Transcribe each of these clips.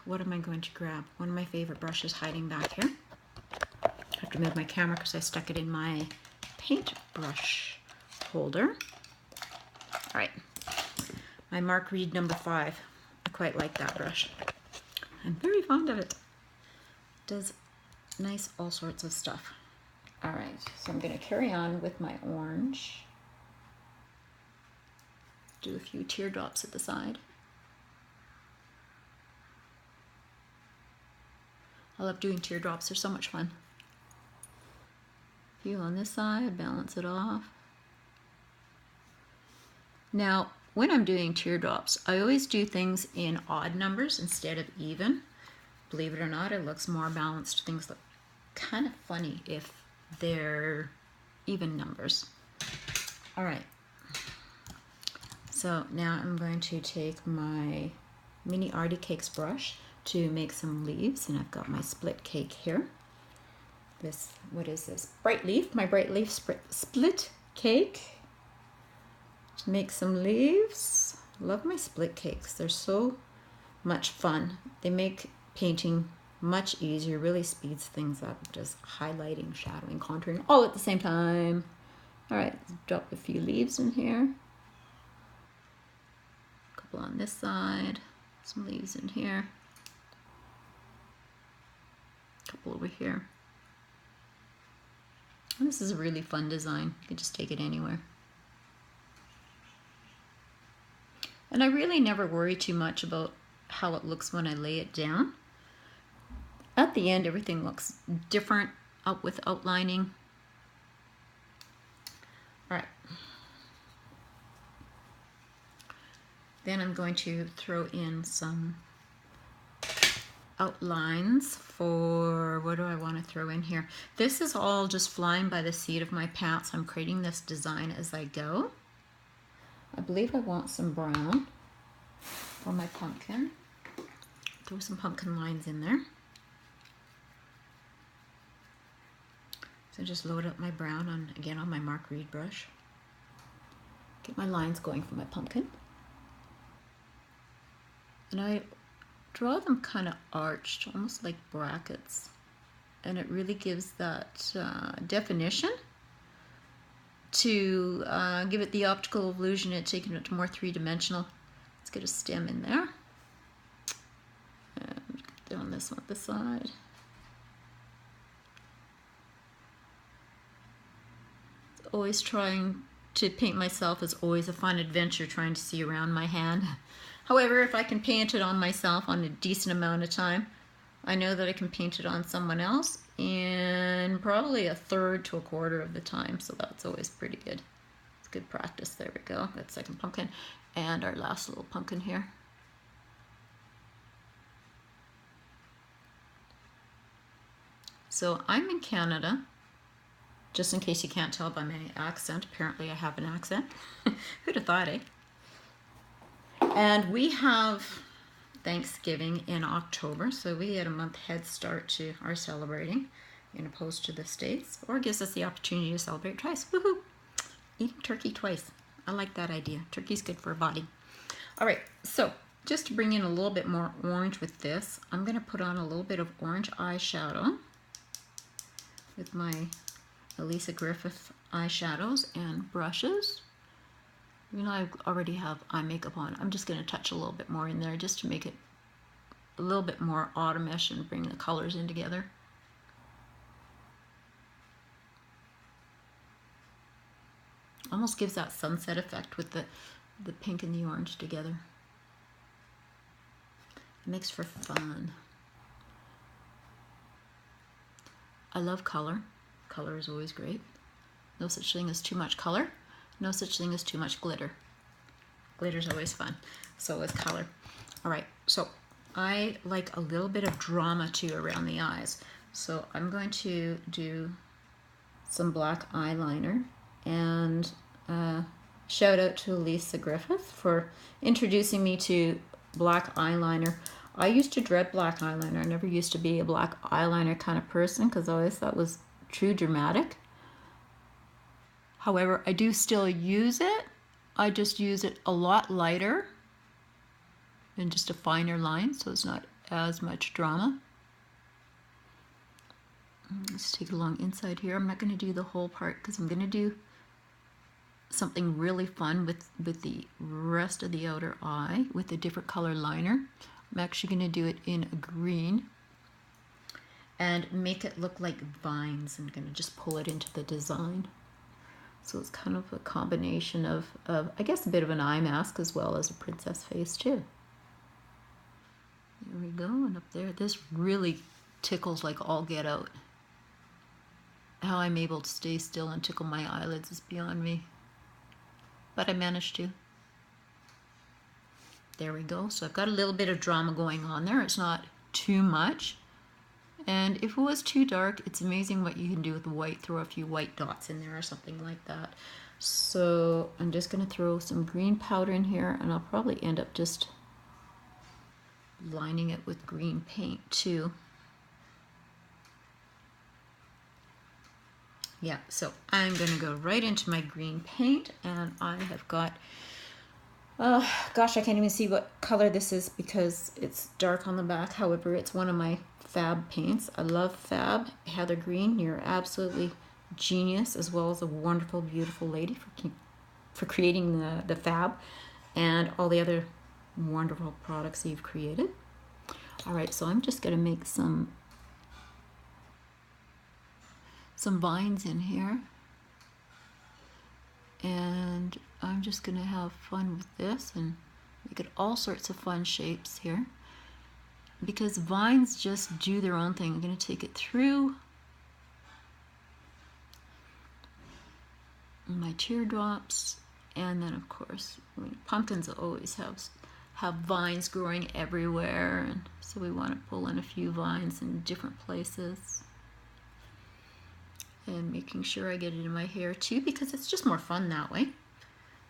what am I going to grab? One of my favorite brushes hiding back here. I have to move my camera because I stuck it in my paintbrush holder. All right, my Mark Reed number 5. I quite like that brush. I'm very fond of it. It does nice all sorts of stuff. All right, so I'm going to carry on with my orange. Do a few teardrops at the side. I love doing teardrops, they're so much fun. A few on this side, balance it off. Now, when I'm doing teardrops, I always do things in odd numbers instead of even. Believe it or not, it looks more balanced. Things look kind of funny if they're even numbers. All right. So now I'm going to take my mini Artie Cakes brush to make some leaves, and I've got my split cake here. This, what is this? Bright Leaf, my Bright Leaf split cake. To make some leaves. Love my split cakes. They're so much fun. They make painting much easier, really speeds things up, just highlighting, shadowing, contouring, all at the same time. All right, drop a few leaves in here. A couple on this side, some leaves in here. A couple over here. And this is a really fun design. You can just take it anywhere. And I really never worry too much about how it looks when I lay it down. At the end, everything looks different with outlining. All right. Then I'm going to throw in some outlines for, what do I want to throw in here? This is all just flying by the seat of my pants. I'm creating this design as I go. I believe I want some brown for my pumpkin. Throw some pumpkin lines in there. So just load up my brown on, again, on my Mark Reed brush. Get my lines going for my pumpkin. And I draw them kind of arched, almost like brackets. And it really gives that definition to give it the optical illusion of taking it to more three-dimensional. Let's get a stem in there. And down this one at the side. Always trying to paint myself is always a fun adventure, trying to see around my hand. However, if I can paint it on myself on a decent amount of time, I know that I can paint it on someone else in probably a third to a quarter of the time, so that's always pretty good. It's good practice. There we go. That second pumpkin and our last little pumpkin here. So I'm in Canada. Just in case you can't tell by my accent, apparently I have an accent. Who'd have thought, eh? And we have Thanksgiving in October, so we get a month head start to our celebrating, in opposed to the States, or gives us the opportunity to celebrate twice. Woohoo! Eating turkey twice. I like that idea. Turkey's good for a body. All right, so just to bring in a little bit more orange with this, I'm going to put on a little bit of orange eyeshadow with my Elisa Griffith eyeshadows and brushes. You know, I already have eye makeup on. I'm just going to touch a little bit more in there just to make it a little bit more autumnish and bring the colors in together. Almost gives that sunset effect with the pink and the orange together. It makes for fun. I love color. Color is always great. No such thing as too much color. No such thing as too much glitter. Glitter's always fun. So is color. All right, so I like a little bit of drama too around the eyes. So I'm going to do some black eyeliner, and shout out to Elisa Griffith for introducing me to black eyeliner. I used to dread black eyeliner. I never used to be a black eyeliner kind of person because I always thought it was too dramatic. However, I do still use it. I just use it a lot lighter and just a finer line, so it's not as much drama. Let's take it along inside here. I'm not going to do the whole part because I'm going to do something really fun with the rest of the outer eye with a different color liner. I'm actually going to do it in a green and make it look like vines. I'm going to just pull it into the design. So it's kind of a combination of I guess, a bit of an eye mask as well as a princess face too. There we go, and up there, this really tickles like all get out. How I'm able to stay still and tickle my eyelids is beyond me. But I managed to. There we go. So I've got a little bit of drama going on there. It's not too much. And if it was too dark, it's amazing what you can do with white. Throw a few white dots in there or something like that. So I'm just going to throw some green powder in here, and I'll probably end up just lining it with green paint too. Yeah, so I'm going to go right into my green paint, and I have got, gosh, I can't even see what color this is because it's dark on the back. However, it's one of my Fab paints. I love Fab. Heather Green, you're absolutely genius, as well as a wonderful, beautiful lady for creating the Fab and all the other wonderful products you've created. All right, so I'm just going to make some vines in here, and I'm just going to have fun with this and make it all sorts of fun shapes here, because vines just do their own thing. I'm going to take it through my teardrops, and then of course, I mean, pumpkins always have vines growing everywhere, and so we want to pull in a few vines in different places. And making sure I get it in my hair too, because it's just more fun that way.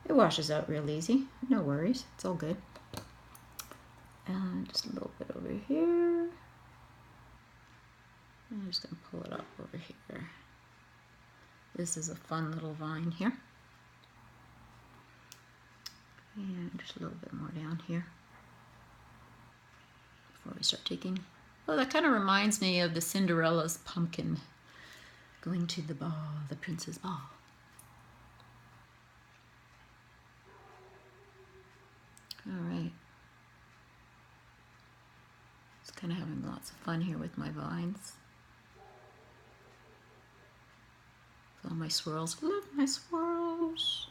It washes out real easy. No worries. It's all good. And just a little bit over here. I'm just going to pull it up over here. This is a fun little vine here. And just a little bit more down here before we start taking. Oh, that kind of reminds me of the Cinderella's pumpkin going to the ball, the prince's ball. All right. Just kind of having lots of fun here with my vines. All my swirls. Love my swirls.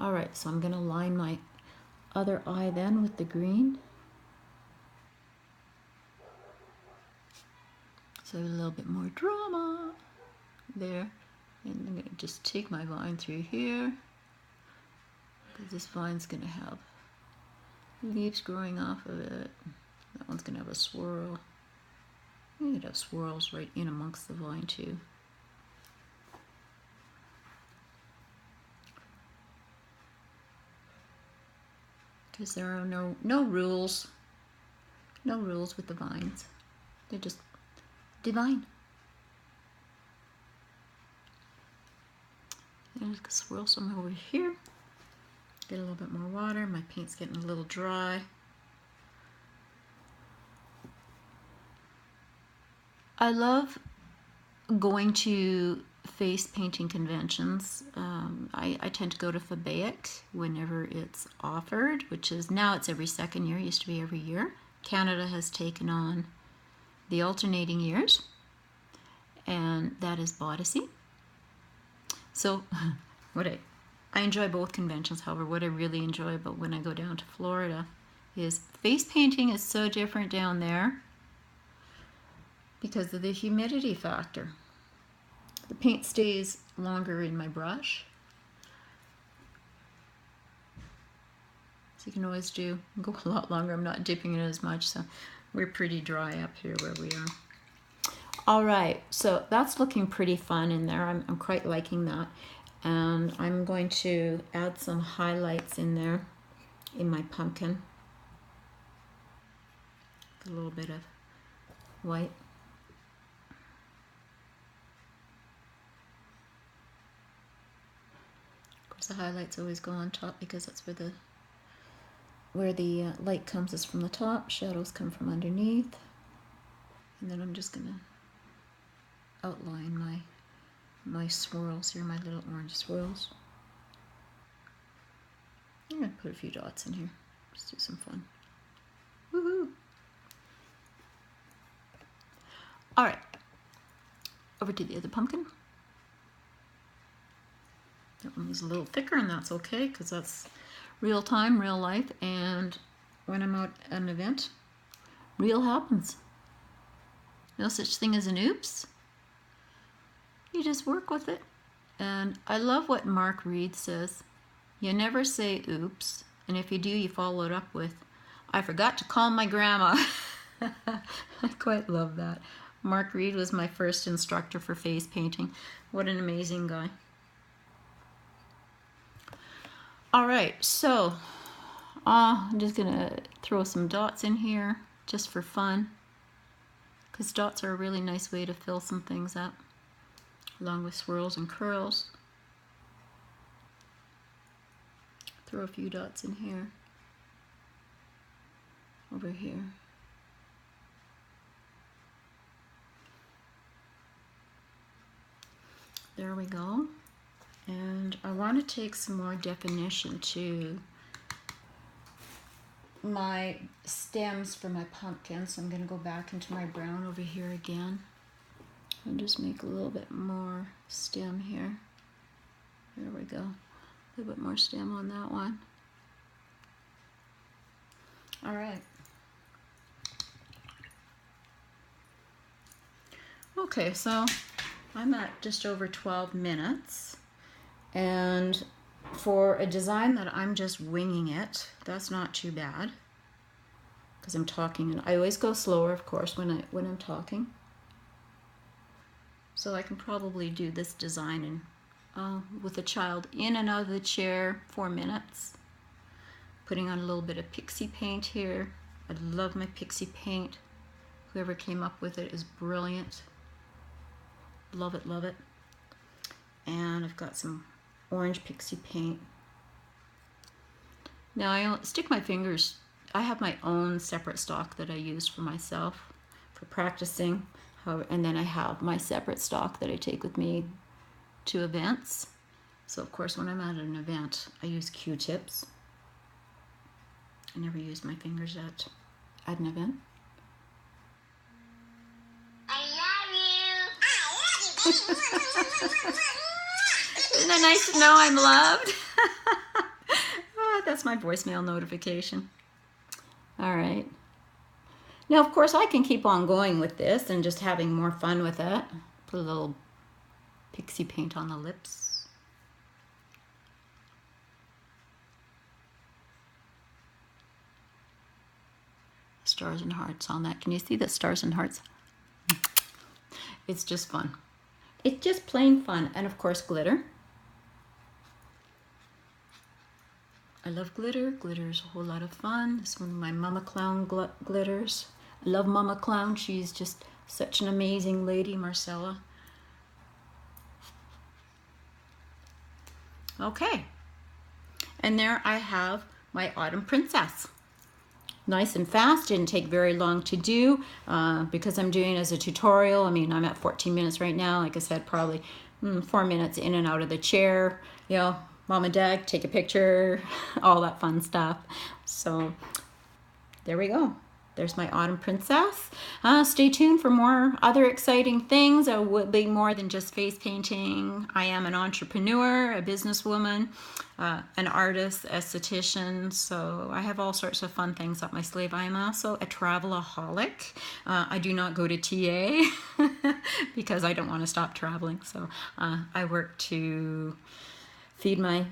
All right, so I'm going to line my other eye then with the green. So a little bit more drama there, and I'm going to just take my vine through here, because this vine's going to have leaves growing off of it. That one's going to have a swirl. You could have swirls right in amongst the vine too. Because there are no rules with the vines. They're just divine. And just swirl some over here. Get a little bit more water. My paint's getting a little dry. I love going to face painting conventions. I tend to go to FABEIC whenever it's offered, which is now it's every second year. It used to be every year. Canada has taken on the alternating years, and that is Bodyssey. So I enjoy both conventions. However, what I really enjoy about when I go down to Florida is face painting is so different down there because of the humidity factor. The paint stays longer in my brush. So you can always go a lot longer. I'm not dipping it as much, so we're pretty dry up here where we are. All right, so that's looking pretty fun in there. I'm quite liking that. And I'm going to add some highlights in there in my pumpkin. A little bit of white. Of course, the highlights always go on top because that's where the light comes is from the top. Shadows come from underneath. And then I'm just going to outline my swirls here, my little orange swirls. I'm going to put a few dots in here. Just do some fun. Woohoo! All right, over to the other pumpkin. That one was a little thicker, and that's okay because that's real time, real life, and when I'm out at an event, real happens. No such thing as an oops. You just work with it. And I love what Mark Reed says. You never say oops, and if you do, you follow it up with, I forgot to call my grandma. I quite love that. Mark Reed was my first instructor for face painting. What an amazing guy. All right, so I'm just gonna throw some dots in here just for fun, because dots are a really nice way to fill some things up, along with swirls and curls. Throw a few dots in here, over here. There we go. And I want to take some more definition to my stems for my pumpkin. So I'm going to go back into my brown over here again and just make a little bit more stem here. There we go. A little bit more stem on that one. All right. Okay, so I'm at just over 12 minutes. And for a design that I'm just winging it, that's not too bad. Because I'm talking, and I always go slower, of course, when I'm talking. So I can probably do this design with a child in and out of the chair, 4 minutes. Putting on a little bit of pixie paint here. I love my pixie paint. Whoever came up with it is brilliant. Love it, love it. And I've got some orange pixie paint. Now I stick my fingers, I have my own separate stock that I use for myself for practicing, and then I have my separate stock that I take with me to events. So of course when I'm at an event I use Q-tips. I never use my fingers at an event. I love you. Isn't it nice to know I'm loved? Oh, that's my voicemail notification. All right. Now, of course, I can keep on going with this and just having more fun with it. Put a little pixie paint on the lips. Stars and hearts on that. Can you see the stars and hearts? It's just fun. It's just plain fun. And of course, glitter. I love glitter. Glitter is a whole lot of fun. This is one of my Mama Clown glitters. I love Mama Clown. She's just such an amazing lady, Marcella. Okay. And there I have my Autumn Princess. Nice and fast, didn't take very long to do because I'm doing it as a tutorial. I mean, I'm at 14 minutes right now. Like I said, probably 4 minutes in and out of the chair. You know, mom and dad, take a picture, all that fun stuff. So there we go. There's my Autumn Princess. Stay tuned for more other exciting things. It will be more than just face painting. I am an entrepreneur, a businesswoman, an artist, esthetician. So I have all sorts of fun things up my sleeve. I am also a travelaholic. I do not go to TA because I don't want to stop traveling. So I work to feed my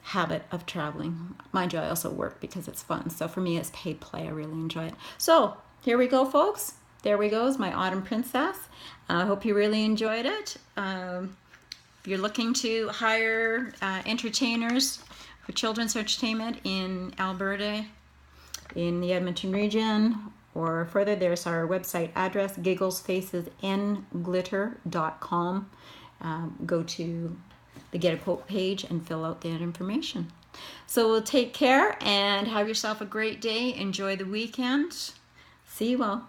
habit of traveling. Mind you, I also work because it's fun. So for me, it's paid play. I really enjoy it. So here we go, folks. There we go, is my Autumn Princess. I hope you really enjoyed it. If you're looking to hire entertainers for children's entertainment in Alberta, in the Edmonton region, or further, there's our website address, gigglesfacesandglitter.com. Go to the Get a Quote page and fill out that information. So we'll take care and have yourself a great day. Enjoy the weekend. See you all.